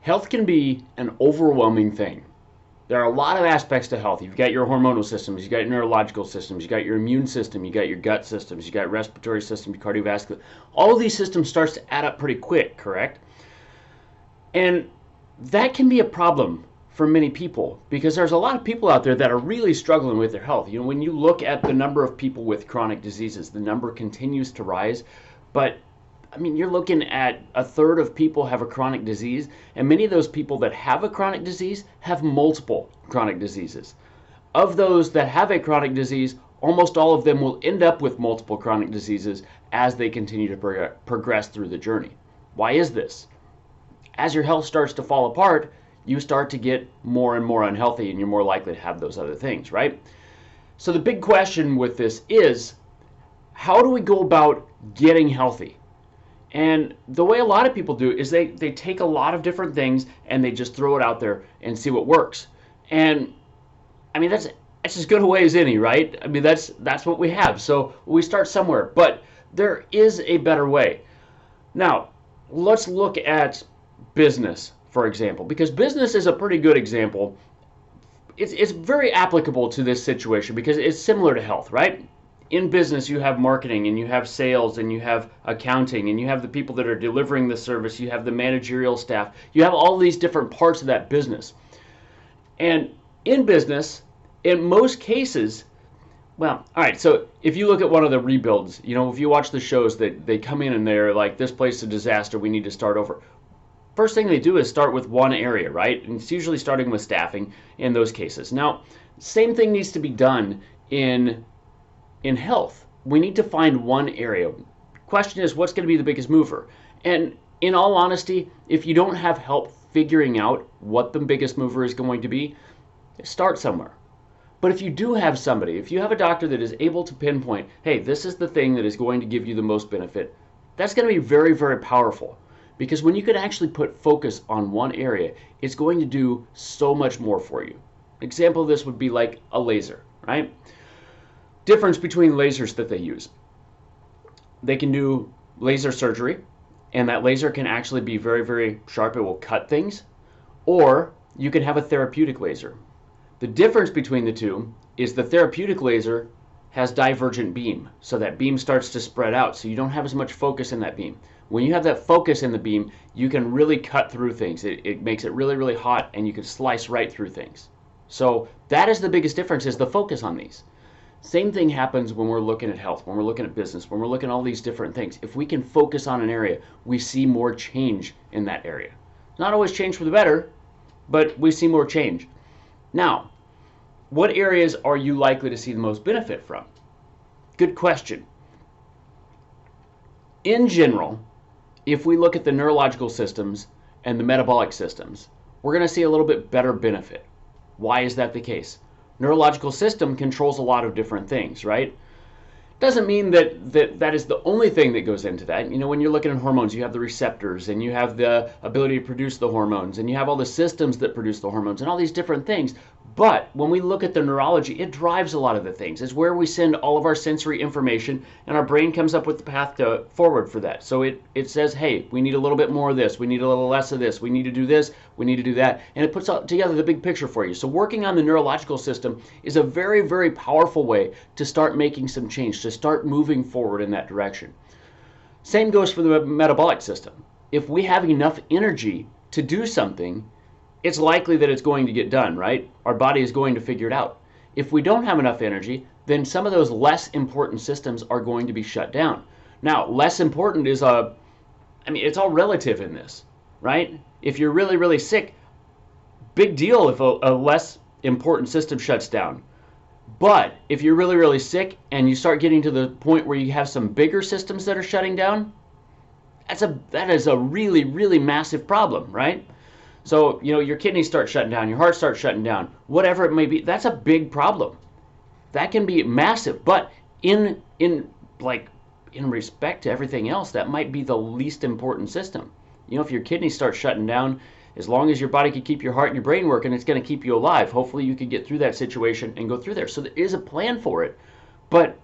Health can be an overwhelming thing. There are a lot of aspects to health. You've got your hormonal systems, you've got your neurological systems, you've got your immune system, you've got your gut systems, you've got respiratory system, cardiovascular. All of these systems starts to add up pretty quick, correct? And that can be a problem for many people because there's a lot of people out there that are really struggling with their health. You know, when you look at the number of people with chronic diseases, the number continues to rise, but I mean, you're looking at a third of people have a chronic disease, and many of those people that have a chronic disease have multiple chronic diseases. Of those that have a chronic disease, almost all of them will end up with multiple chronic diseases as they continue to progress through the journey. Why is this? As your health starts to fall apart, you start to get more and more unhealthy and you're more likely to have those other things, right? So the big question with this is, how do we go about getting healthy? And the way a lot of people do is they take a lot of different things and they just throw it out there and see what works. And I mean, that's as good a way as any, right? I mean, that's what we have. So we start somewhere, but there is a better way. Now, let's look at business, for example, because business is a pretty good example. It's very applicable to this situation because it's similar to health, right? In business, you have marketing and you have sales and you have accounting and you have the people that are delivering the service, you have the managerial staff, you have all these different parts of that business. And in business, in most cases, well, all right, so if you look at one of the rebuilds, you know, if you watch the shows that they come in and they're like, this place is a disaster, we need to start over. First thing they do is start with one area, right? And it's usually starting with staffing in those cases. Now, same thing needs to be done in health. We need to find one area. Question is, what's going to be the biggest mover? And in all honesty, if you don't have help figuring out what the biggest mover is going to be, start somewhere. But if you do have somebody, if you have a doctor that is able to pinpoint, hey, this is the thing that is going to give you the most benefit, that's going to be very, very powerful. Because when you can actually put focus on one area, it's going to do so much more for you. Example of this would be like a laser, right? Difference between lasers that they use. They can do laser surgery, and that laser can actually be very, very sharp. It will cut things. Or you can have a therapeutic laser. The difference between the two is the therapeutic laser has divergent beam. So that beam starts to spread out, so you don't have as much focus in that beam. When you have that focus in the beam, you can really cut through things. It makes it really, really hot, and you can slice right through things. So that is the biggest difference, is the focus on these. Same thing happens when we're looking at health, when we're looking at business, when we're looking at all these different things. If we can focus on an area, we see more change in that area. Not always change for the better, but we see more change. Now, what areas are you likely to see the most benefit from? Good question. In general, if we look at the neurological systems and the metabolic systems, we're going to see a little bit better benefit. Why is that the case? Neurological system controls a lot of different things, right? Doesn't mean that is the only thing that goes into that. You know, when you're looking at hormones, you have the receptors and you have the ability to produce the hormones and you have all the systems that produce the hormones and all these different things. But when we look at the neurology, it drives a lot of the things. It's where we send all of our sensory information, and our brain comes up with the path forward for that. So it says, hey, we need a little bit more of this, we need a little less of this, we need to do this, we need to do that, and it puts together the big picture for you. So working on the neurological system is a very, very powerful way to start making some change, to start moving forward in that direction. Same goes for the metabolic system. If we have enough energy to do something, it's likely that it's going to get done, right? Our body is going to figure it out. If we don't have enough energy, then some of those less important systems are going to be shut down. Now, less important is it's all relative in this, right? If you're really, really sick, big deal if a less important system shuts down. But if you're really, really sick and you start getting to the point where you have some bigger systems that are shutting down, that is a really, really massive problem, right? So, you know, your kidneys start shutting down, your heart starts shutting down, whatever it may be, that's a big problem. That can be massive, but in respect to everything else, that might be the least important system. You know, if your kidneys start shutting down, as long as your body can keep your heart and your brain working, it's going to keep you alive. Hopefully you can get through that situation and go through there. So there is a plan for it, but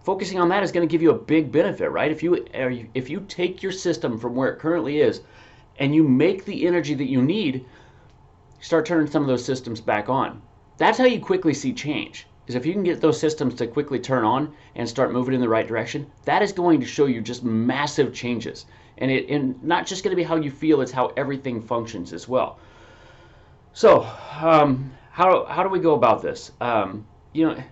focusing on that is going to give you a big benefit, right? If you take your system from where it currently is and you make the energy that you need, start turning some of those systems back on. That's how you quickly see change, is if you can get those systems to quickly turn on and start moving in the right direction, that is going to show you just massive changes. And not just going to be how you feel, it's how everything functions as well. So, how do we go about this? You know,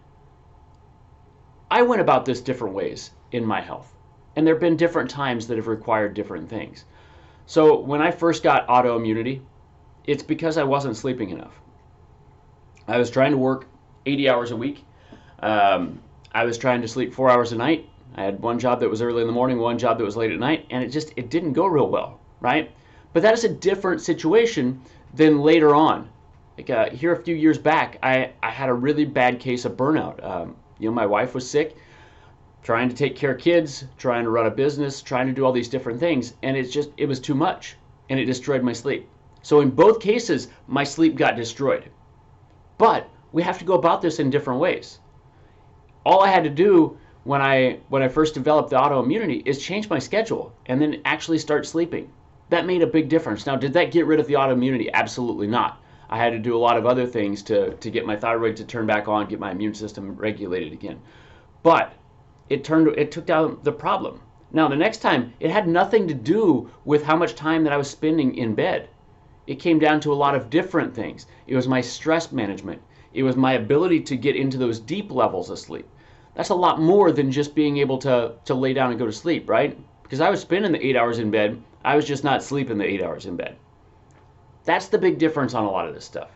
I went about this different ways in my health, and there have been different times that have required different things. So when I first got autoimmunity, it's because I wasn't sleeping enough. I was trying to work 80 hours a week. I was trying to sleep 4 hours a night. I had one job that was early in the morning, one job that was late at night, and it didn't go real well, right? But that is a different situation than later on. Like here a few years back, I had a really bad case of burnout. You know, my wife was sick, trying to take care of kids, trying to run a business, trying to do all these different things, and it was too much, and it destroyed my sleep. So in both cases, my sleep got destroyed. But we have to go about this in different ways. All I had to do when I first developed the autoimmunity is change my schedule and then actually start sleeping. That made a big difference. Now, did that get rid of the autoimmunity? Absolutely not. I had to do a lot of other things to get my thyroid to turn back on, get my immune system regulated again. But it took down the problem. Now, the next time, it had nothing to do with how much time that I was spending in bed. It came down to a lot of different things. It was my stress management. It was my ability to get into those deep levels of sleep. That's a lot more than just being able to lay down and go to sleep, right? Because I was spending the 8 hours in bed, I was just not sleeping the 8 hours in bed. That's the big difference on a lot of this stuff.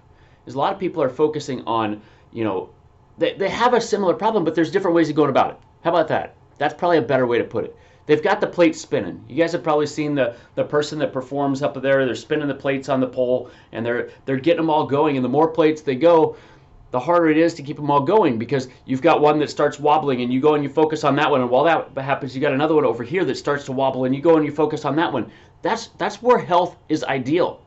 Is a lot of people are focusing on, you know, they have a similar problem, but there's different ways of going about it. How about that? That's probably a better way to put it. They've got the plates spinning. You guys have probably seen the person that performs up there. They're spinning the plates on the pole, and they're getting them all going. And the more plates they go, the harder it is to keep them all going, because you've got one that starts wobbling, and you go and you focus on that one. And while that happens, you got another one over here that starts to wobble, and you go and you focus on that one. That's where health is ideal.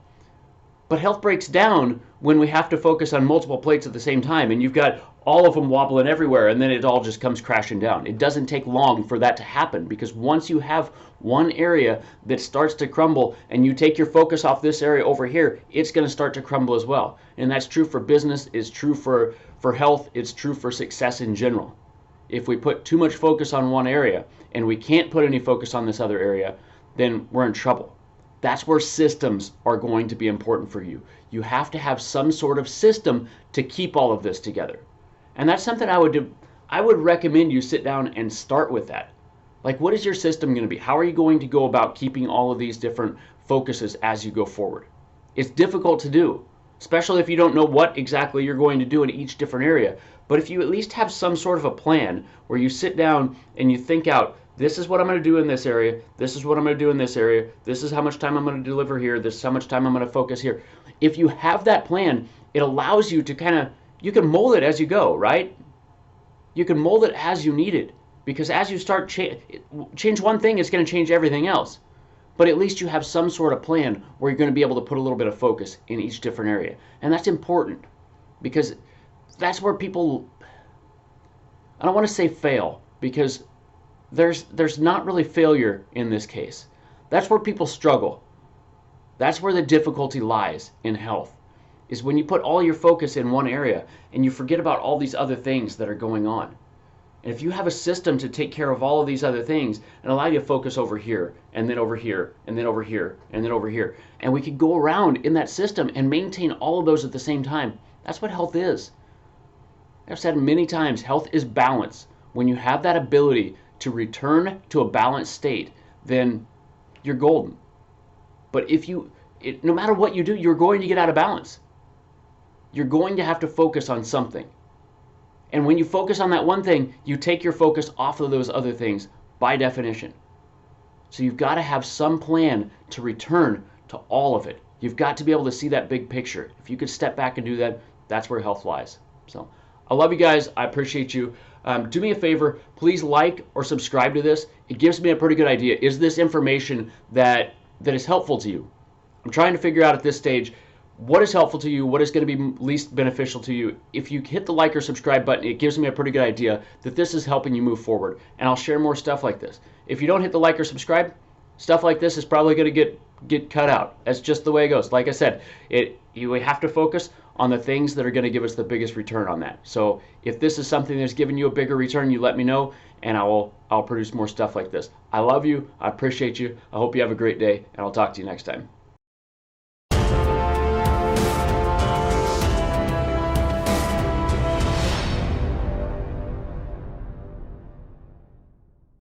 But health breaks down when we have to focus on multiple plates at the same time, and you've got all of them wobbling everywhere, and then it all just comes crashing down. It doesn't take long for that to happen, because once you have one area that starts to crumble and you take your focus off this area over here, it's going to start to crumble as well. And that's true for business, it's true for health, it's true for success in general. If we put too much focus on one area and we can't put any focus on this other area, then we're in trouble. That's where systems are going to be important for you. You have to have some sort of system to keep all of this together. And that's something I would do. I would recommend you sit down and start with that. Like, what is your system going to be? How are you going to go about keeping all of these different focuses as you go forward? It's difficult to do, especially if you don't know what exactly you're going to do in each different area. But if you at least have some sort of a plan where you sit down and you think out, this is what I'm going to do in this area, this is what I'm going to do in this area, this is how much time I'm going to deliver here, this is how much time I'm going to focus here. If you have that plan, it allows you to you can mold it as you go, right? You can mold it as you need it, because as you start change one thing, it's going to change everything else. But at least you have some sort of plan where you're going to be able to put a little bit of focus in each different area. And that's important, because that's where people, I don't want to say fail, because there's not really failure in this case. That's where people struggle. That's where the difficulty lies in health, is when you put all your focus in one area and you forget about all these other things that are going on. And if you have a system to take care of all of these other things and allow you to focus over here, and then over here, and then over here, and then over here, and we could go around in that system and maintain all of those at the same time, that's what health is. I've said many times, health is balance. When you have that ability to return to a balanced state, then you're golden. But if no matter what you do, you're going to get out of balance. You're going to have to focus on something. And when you focus on that one thing, you take your focus off of those other things by definition. So you've got to have some plan to return to all of it. You've got to be able to see that big picture. If you could step back and do that, that's where health lies. So I love you guys. I appreciate you. Do me a favor, please like or subscribe to this. It gives me a pretty good idea. Is this information that is helpful to you? I'm trying to figure out at this stage what is helpful to you, what is going to be least beneficial to you. If you hit the like or subscribe button, it gives me a pretty good idea that this is helping you move forward, and I'll share more stuff like this. If you don't hit the like or subscribe, stuff like this is probably going to get get cut out. That's just the way it goes. Like I said, we have to focus on the things that are going to give us the biggest return on that. So if this is something that's giving you a bigger return, you let me know, and I'll produce more stuff like this. I love you. I appreciate you. I hope you have a great day, and I'll talk to you next time.